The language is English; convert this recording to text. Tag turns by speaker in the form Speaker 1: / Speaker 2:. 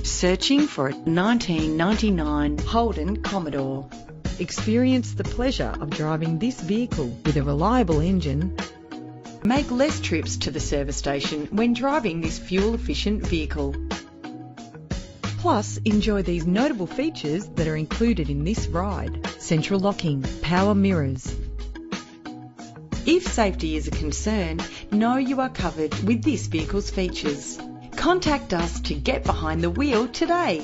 Speaker 1: Searching for a 1999 Holden Commodore.
Speaker 2: Experience the pleasure of driving this vehicle with a reliable engine.
Speaker 1: Make less trips to the service station when driving this fuel-efficient vehicle.
Speaker 2: Plus, enjoy these notable features that are included in this ride: central locking, power mirrors.
Speaker 1: If safety is a concern, know you are covered with this vehicle's features. Contact us to get behind the wheel today.